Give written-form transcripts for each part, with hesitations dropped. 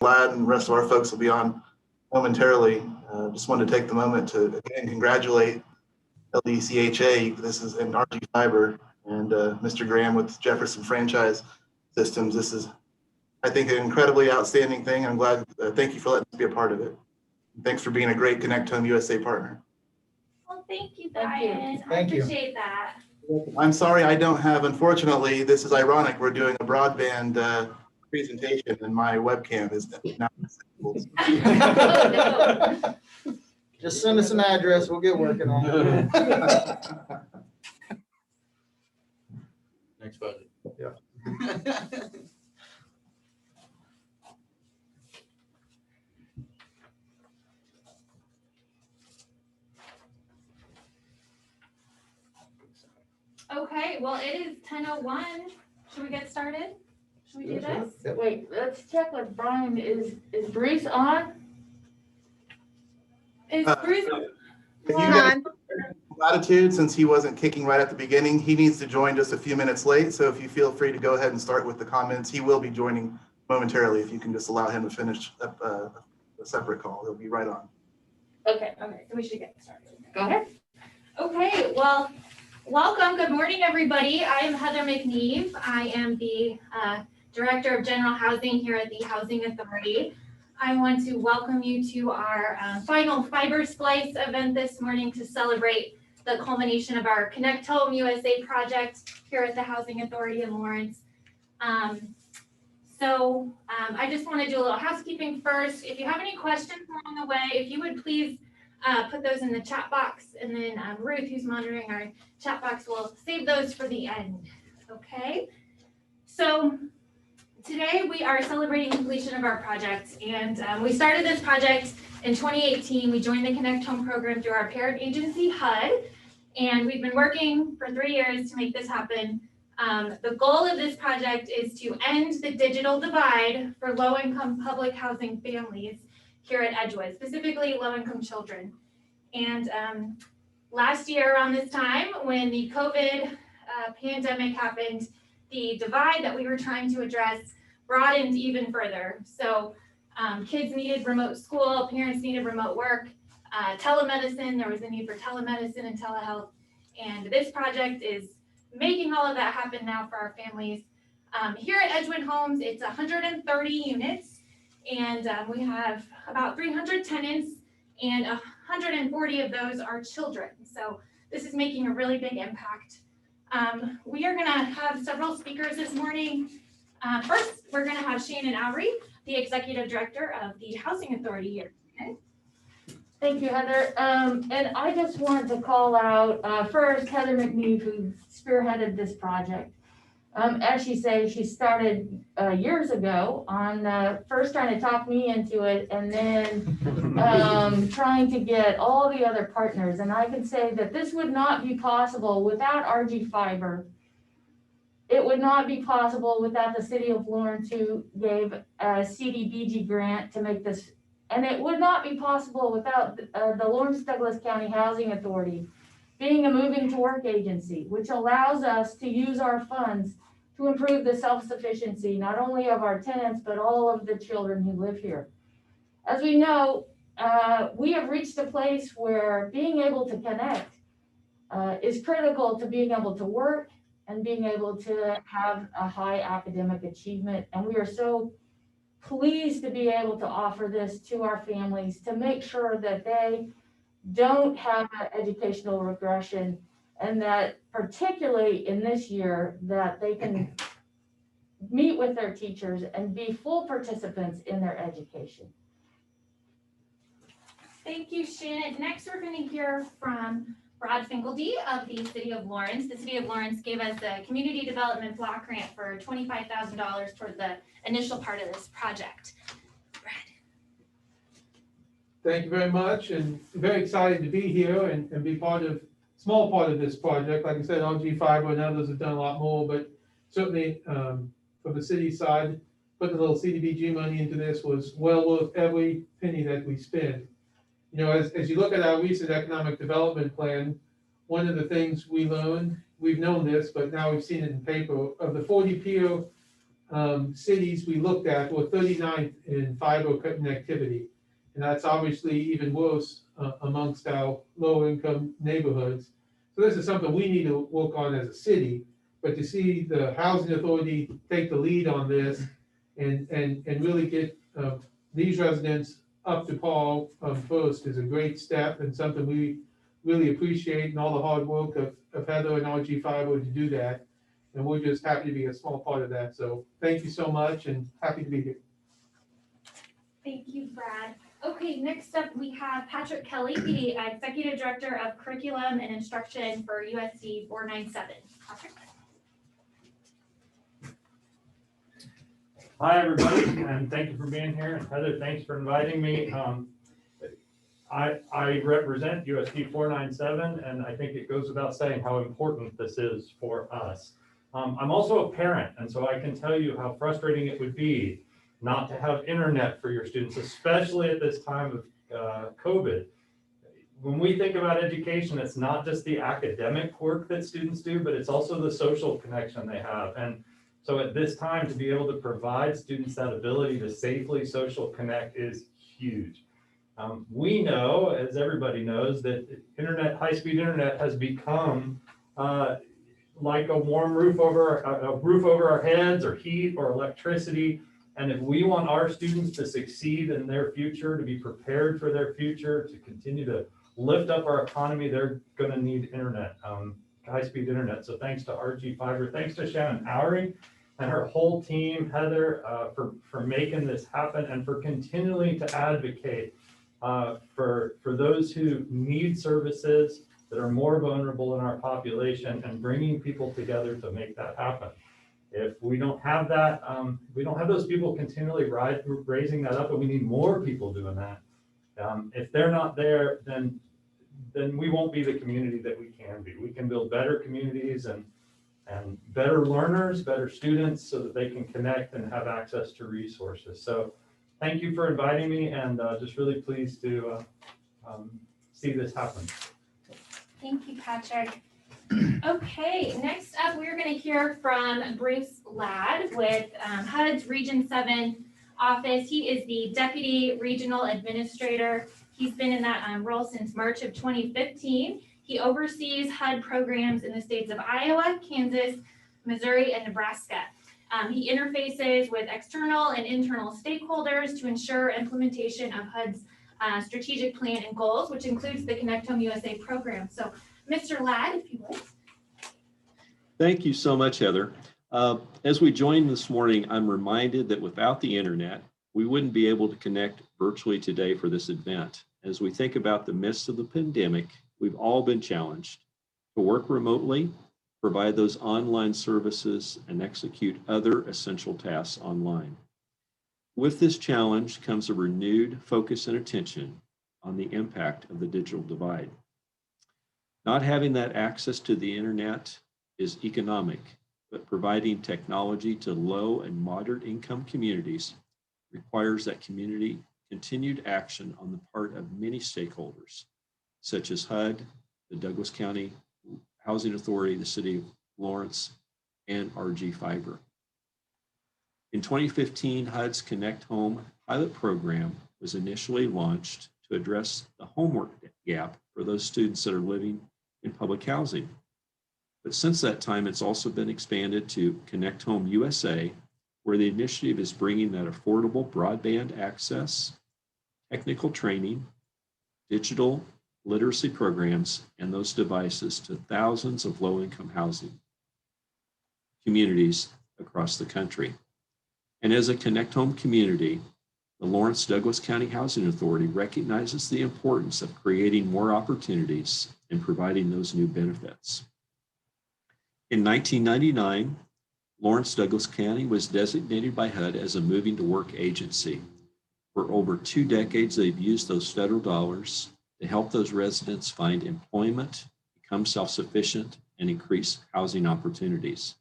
Vlad and the rest of our folks will be on momentarily. Just wanted to take the moment to again congratulate LDCHA. This is an RG Fiber and Mr. Graham with Jefferson Franchise Systems. This is, I think, an incredibly outstanding thing. I'm glad. Thank you for letting us be a part of it. Thanks for being a great Connect Home USA partner. Well, thank you, Brian. Thank you. I appreciate that. I'm sorry I don't have, unfortunately, this is ironic. We're doing a broadband presentation and my webcam is not disabled. Oh, no. Just send us an address, we'll get working on it. Next budget. Yeah. Okay, well, it is 10:01. Should we get started? Should we do this? Yep. Wait, let's check with Brian. Is Bruce on? Is Bruce? If you guys latitude, since he wasn't kicking right at the beginning, he needs to join just a few minutes late. So if you feel free to go ahead and start with the comments, he will be joining momentarily. If you can just allow him to finish up a separate call, he'll be right on. Okay, so we should get started. Go ahead. Okay, well, welcome. Good morning, everybody. I am Heather McNeve. I am the Director of General Housing here at the Housing Authority. I want to welcome you to our final Fiber Splice event this morning to celebrate the culmination of our Connect Home USA project here at the Housing Authority in Lawrence. I just want to do a little housekeeping first. If you have any questions along the way, if you would please put those in the chat box, and then Ruth, who's monitoring our chat box, will save those for the end. Okay, so today we are celebrating completion of our project, and we started this project in 2018. We joined the Connect Home program through our parent agency, HUD, and we've been working for 3 years to make this happen. The goal of this project is to end the digital divide for low-income public housing families here at Edgewood, specifically low-income children. And last year around this time, when the COVID pandemic happened, the divide that we were trying to address broadened even further. So kids needed remote school, parents needed remote work, telemedicine, there was a need for telemedicine and telehealth. And this project is making all of that happen now for our families. Here at Edgewood Homes, it's 130 units, and we have about 300 tenants, and 140 of those are children. So this is making a really big impact. We are gonna have several speakers this morning. First, we're gonna have Shannon Oury, the Executive Director of the Housing Authority here. Okay. Thank you, Heather. And I just wanted to call out first Heather McNeve, who spearheaded this project. As she said, she started years ago on first trying to talk me into it, and then trying to get all the other partners. And I can say that this would not be possible without RG Fiber. It would not be possible without the city of Lawrence, who gave a CDBG grant to make this. And it would not be possible without the Lawrence Douglas County Housing Authority being a moving to work agency, which allows us to use our funds to improve the self-sufficiency, not only of our tenants, but all of the children who live here. As we know, we have reached a place where being able to connect is critical to being able to work and being able to have a high academic achievement. And we are so pleased to be able to offer this to our families to make sure that they don't have an educational regression, and that particularly in this year that they can meet with their teachers and be full participants in their education. Thank you, Shannon. Next, we're going to hear from Brad Finkeldy of the City of Lawrence. The City of Lawrence gave us a community development block grant for $25,000 toward the initial part of this project. Brad. Thank you very much, and very excited to be here and be small part of this project. Like I said, RG Fiber and others have done a lot more, but certainly from the city side, putting a little CDBG money into this was well worth every penny that we spent. You know, as you look at our recent economic development plan, one of the things we learned, we've known this, but now we've seen it in paper, of the 40 peer cities we looked at were 39th in fiber connectivity. And that's obviously even worse amongst our low-income neighborhoods. So this is something we need to work on as a city, but to see the housing authority take the lead on this and really get these residents up to par first is a great step and something we really appreciate, and all the hard work of Heather and RG Fiber to do that. And we're just happy to be a small part of that. So thank you so much and happy to be here. Thank you, Brad. Okay, next up we have Patrick Kelly, the Executive Director of Curriculum and Instruction for USD 497. Patrick. Hi, everybody, and thank you for being here. And Heather, thanks for inviting me. I represent USD 497, and I think it goes without saying how important this is for us. I'm also a parent, and so I can tell you how frustrating it would be not to have internet for your students, especially at this time of COVID. When we think about education, it's not just the academic work that students do, but it's also the social connection they have. And so at this time, to be able to provide students that ability to safely social connect is huge. We know, as everybody knows, that internet, high-speed internet has become like a warm roof over our heads, or heat, or electricity. And if we want our students to succeed in their future, to be prepared for their future, to continue to lift up our economy, they're going to need internet, high-speed internet. So thanks to RG Fiber, thanks to Shannon Oury and her whole team, Heather, for making this happen and for continuing to advocate for those who need services that are more vulnerable in our population, and bringing people together to make that happen. If we don't have that, we don't have those people continually raising that up, and we need more people doing that. If they're not there, then we won't be the community that we can be. We can build better communities and better learners, better students, so that they can connect and have access to resources. So thank you for inviting me, and just really pleased to see this happen. Thank you, Patrick. Okay, next up, we're going to hear from Bruce Ladd with HUD's Region 7 office. He is the Deputy Regional Administrator. He's been in that role since March of 2015. He oversees HUD programs in the states of Iowa, Kansas, Missouri, and Nebraska. He interfaces with external and internal stakeholders to ensure implementation of HUD's strategic plan and goals, which includes the Connect Home USA program. So, Mr. Ladd, if you would. Thank you so much, Heather. As we join this morning, I'm reminded that without the internet, we wouldn't be able to connect virtually today for this event. As we think about the midst of the pandemic, we've all been challenged to work remotely, provide those online services, and execute other essential tasks online. With this challenge comes a renewed focus and attention on the impact of the digital divide. Not having that access to the internet is economic, but providing technology to low and moderate income communities requires that community continued action on the part of many stakeholders, such as HUD, the Douglas County Housing Authority, the City of Lawrence, and RG Fiber. In 2015, HUD's Connect Home pilot program was initially launched to address the homework gap for those students that are living in public housing. But since that time, it's also been expanded to Connect Home USA, where the initiative is bringing that affordable broadband access, technical training, digital literacy programs, and those devices to thousands of low-income housing communities across the country. And as a Connect Home community, the Lawrence Douglas County Housing Authority recognizes the importance of creating more opportunities and providing those new benefits. In 1999, Lawrence Douglas County was designated by HUD as a moving to work agency. For over 2 decades, they've used those federal dollars to help those residents find employment, become self-sufficient, and increase housing opportunities.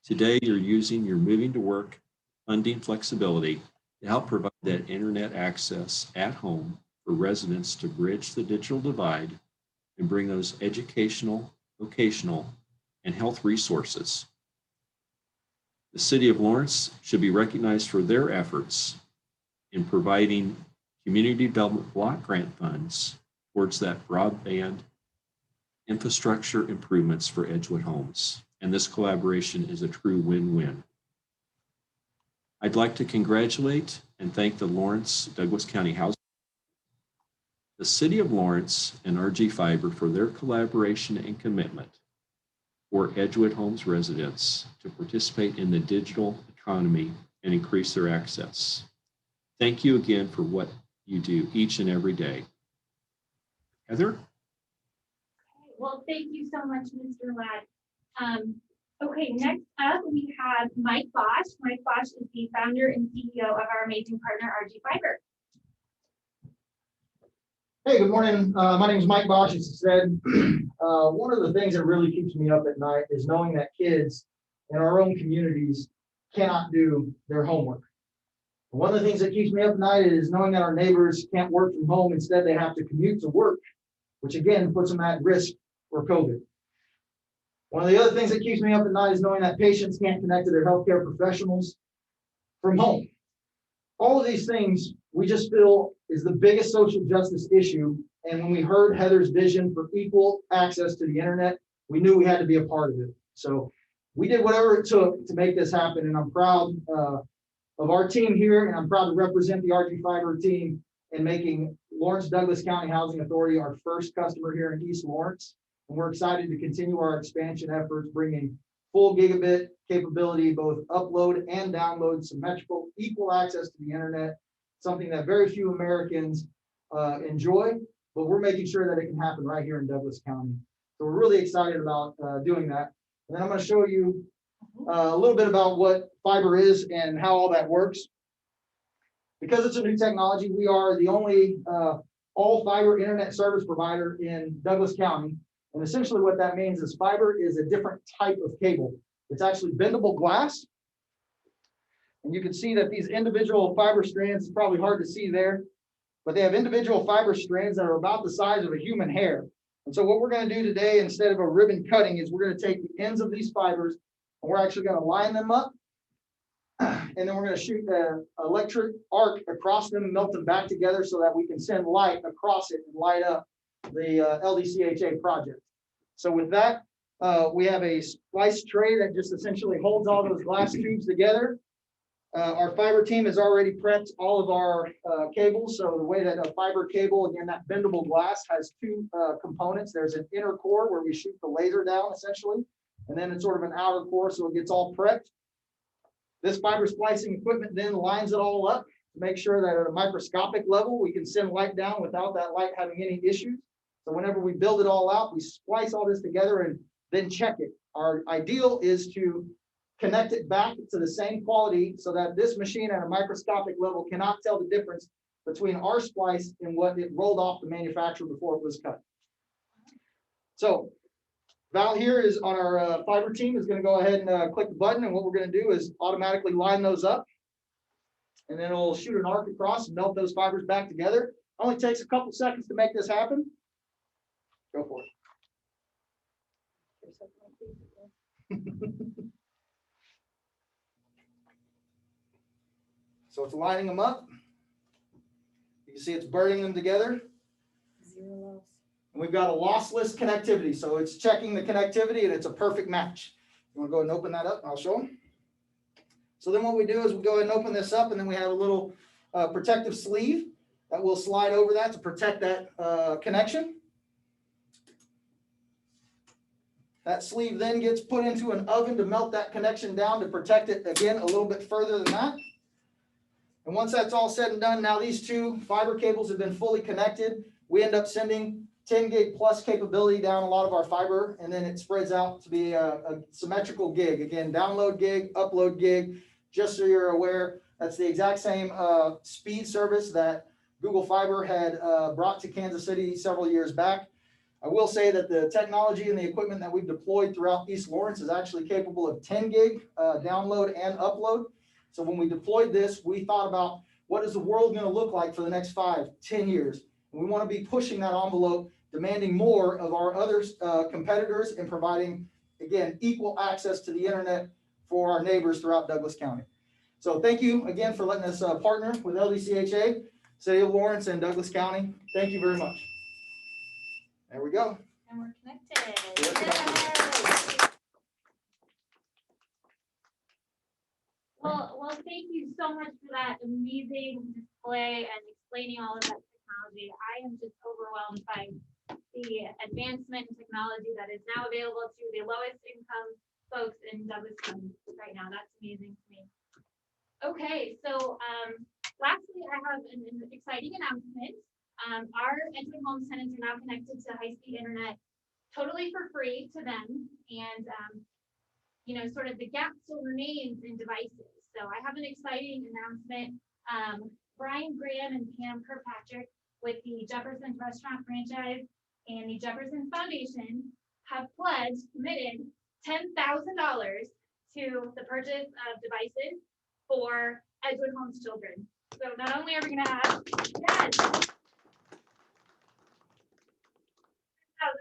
Today, you're using your moving to work funding flexibility to help provide that internet access at home for residents to bridge the digital divide and bring those educational, vocational, and health resources. The City of Lawrence should be recognized for their efforts in providing community development block grant funds towards that broadband infrastructure improvements for Edgewood homes. And this collaboration is a true win-win. I'd like to congratulate and thank the Lawrence Douglas County Housing, the City of Lawrence, and RG Fiber for their collaboration and commitment for Edgewood Homes residents to participate in the digital economy and increase their access. Thank you again for what you do each and every day. Heather? Well, thank you so much, Mr. Ladd. Okay, next up, we have Mike Bosch. Mike Bosch is the founder and CEO of our amazing partner, RG Fiber. Hey, good morning. My name is Mike Bosch, as I said. One of the things that really keeps me up at night is knowing that kids in our own communities cannot do their homework. One of the things that keeps me up at night is knowing that our neighbors can't work from home. Instead, they have to commute to work, which again puts them at risk for COVID. One of the other things that keeps me up at night is knowing that patients can't connect to their healthcare professionals from home. All of these things we just feel is the biggest social justice issue. And when we heard Heather's vision for equal access to the internet, we knew we had to be a part of it. So we did whatever it took to make this happen. And I'm proud of our team here, and I'm proud to represent the RG Fiber team in making Lawrence Douglas County Housing Authority our first customer here in East Lawrence. And we're excited to continue our expansion efforts, bringing full gigabit capability, both upload and download, symmetrical, equal access to the internet, something that very few Americans enjoy, but we're making sure that it can happen right here in Douglas County. So we're really excited about doing that. And then I'm going to show you a little bit about what fiber is and how all that works. Because it's a new technology, we are the only all fiber internet service provider in Douglas County. And essentially what that means is fiber is a different type of cable. It's actually bendable glass. And you can see that these individual fiber strands, it's probably hard to see there, but they have individual fiber strands that are about the size of a human hair. And so what we're going to do today, instead of a ribbon cutting, is we're going to take the ends of these fibers and we're actually going to line them up. And then we're going to shoot an electric arc across them and melt them back together so that we can send light across it and light up the LDCHA project. So with that, we have a splice tray that just essentially holds all those glass tubes together. Our fiber team has already prepped all of our cables. So the way that a fiber cable, again, that bendable glass has two components. There's an inner core where we shoot the laser down essentially, and then it's sort of an outer core so it gets all prepped. This fiber splicing equipment then lines it all up to make sure that at a microscopic level, we can send light down without that light having any issues. So whenever we build it all out, we splice all this together and then check it. Our ideal is to connect it back to the same quality so that this machine at a microscopic level cannot tell the difference between our splice and what it rolled off the manufacturer before it was cut. So Val here is on our fiber team is going to go ahead and click the button, and what we're going to do is automatically line those up, and then it'll shoot an arc across and melt those fibers back together. It only takes a couple seconds to make this happen. Go for it. So it's lining them up. You can see it's burning them together. And we've got a lossless connectivity. So it's checking the connectivity and it's a perfect match. You want to go ahead and open that up and I'll show them. So then what we do is we go ahead and open this up, and then we have a little protective sleeve that will slide over that to protect that connection. That sleeve then gets put into an oven to melt that connection down to protect it again a little bit further than that. And once that's all said and done, now these two fiber cables have been fully connected. We end up sending 10 gig plus capability down a lot of our fiber, and then it spreads out to be a symmetrical gig. Again, download gig, upload gig, just so you're aware, that's the exact same speed service that Google Fiber had brought to Kansas City several years back. I will say that the technology and the equipment that we've deployed throughout East Lawrence is actually capable of 10 gig download and upload. So when we deployed this, we thought about what is the world going to look like for the next 5, 10 years. And we want to be pushing that envelope, demanding more of our other competitors and providing, again, equal access to the internet for our neighbors throughout Douglas County. So thank you again for letting us partner with LDCHA, City of Lawrence, and Douglas County. Thank you very much. There we go. And we're connected. We're connected. Well, thank you so much for that amazing display and explaining all of that technology. I am just overwhelmed by the advancement in technology that is now available to the lowest income folks in Douglas County right now. That's amazing to me. Okay, so lastly, I have an exciting announcement. Our Edgewood Homes tenants are now connected to high-speed internet totally for free to them. And sort of the gap still remains in devices. So I have an exciting announcement. Brian Graham and Pam Kirkpatrick with the Jefferson Restaurant Franchise and the Jefferson Foundation have committed $10,000 to the purchase of devices for Edgewood Homes children. So not only are we gonna have, yes, $10,000,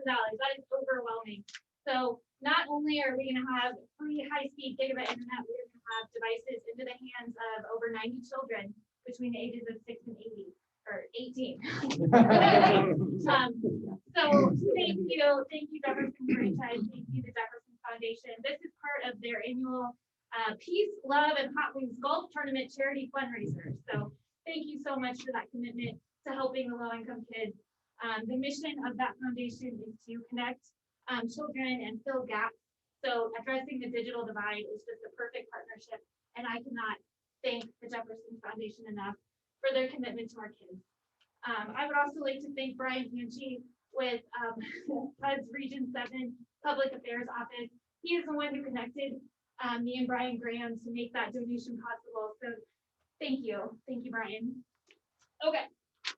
that is overwhelming. So not only are we gonna have free high-speed gigabit internet, we're gonna have devices into the hands of over 90 children between the ages of 6 and 80 or 18. So thank you Jefferson Franchise, thank you the Jefferson Foundation. This is part of their annual Peace, Love, and Hot Wings Golf Tournament charity fundraiser. So thank you so much for that commitment to helping the low-income kids. The mission of that foundation is to connect children and fill gaps. So addressing the digital divide is just a perfect partnership. And I cannot thank the Jefferson Foundation enough for their commitment to our kids. I would also like to thank Brian Hanchey with HUD's Region 7 Public Affairs Office. He is the one who connected me and Brian Graham to make that donation possible. So thank you, Brian. Okay.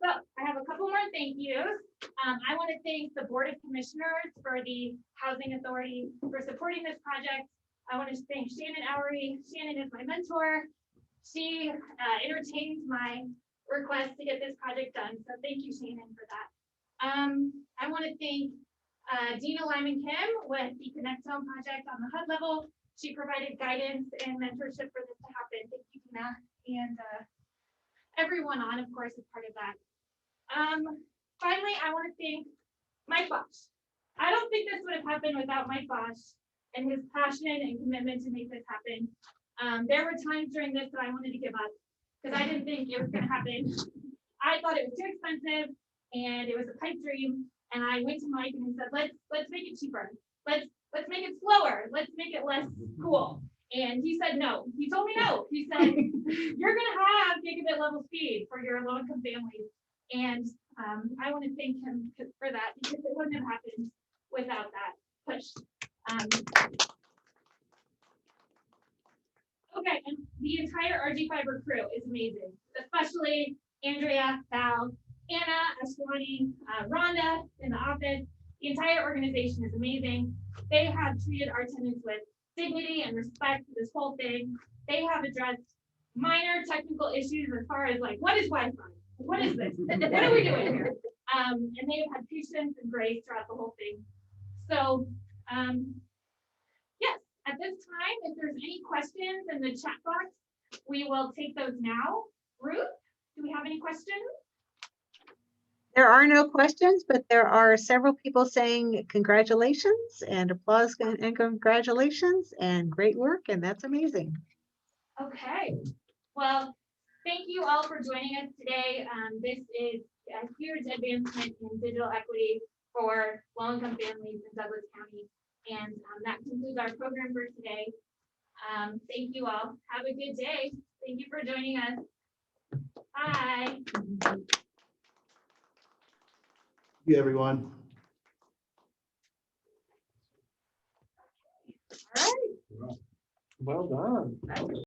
So I have a couple more thank yous. I want to thank the Board of Commissioners for the Housing Authority for supporting this project. I want to thank Shannon Oury. Shannon is my mentor. She entertained my request to get this project done. So thank you, Shannon, for that. I want to thank Dina Lyman Kim with the Connect Home project on the HUD level. She provided guidance and mentorship for this to happen. Thank you, Dina. And everyone on, of course, is part of that. Finally, I want to thank Mike Bosch. I don't think this would have happened without Mike Bosch and his passion and commitment to make this happen. There were times during this that I wanted to give up because I didn't think it was going to happen. I thought it was too expensive and it was a pipe dream. And I went to Mike and I said, let's make it cheaper. Let's make it slower. Let's make it less cool. And he said no. He told me no. He said, you're going to have gigabit level speed for your low-income families. And I want to thank him for that because it wouldn't have happened without that push. Okay, and the entire RG Fiber crew is amazing, especially Andrea, Val, Anna, Ashwani, Rhonda in the office. The entire organization is amazing. They have treated our tenants with dignity and respect for this whole thing. They have addressed minor technical issues as far as like, what is Wi-Fi? What is this? What are we doing here? And they have had patience and grace throughout the whole thing. So, yes, at this time, if there's any questions in the chat box, we will take those now. Ruth, do we have any questions? There are no questions, but there are several people saying congratulations and applause and congratulations and great work, and that's amazing. Okay, well, thank you all for joining us today. This is a huge advancement in digital equity for low-income families in Douglas County. And that concludes our program for today. Thank you all. Have a good day. Thank you for joining us. Bye. Thank you, everyone. All right. Well done.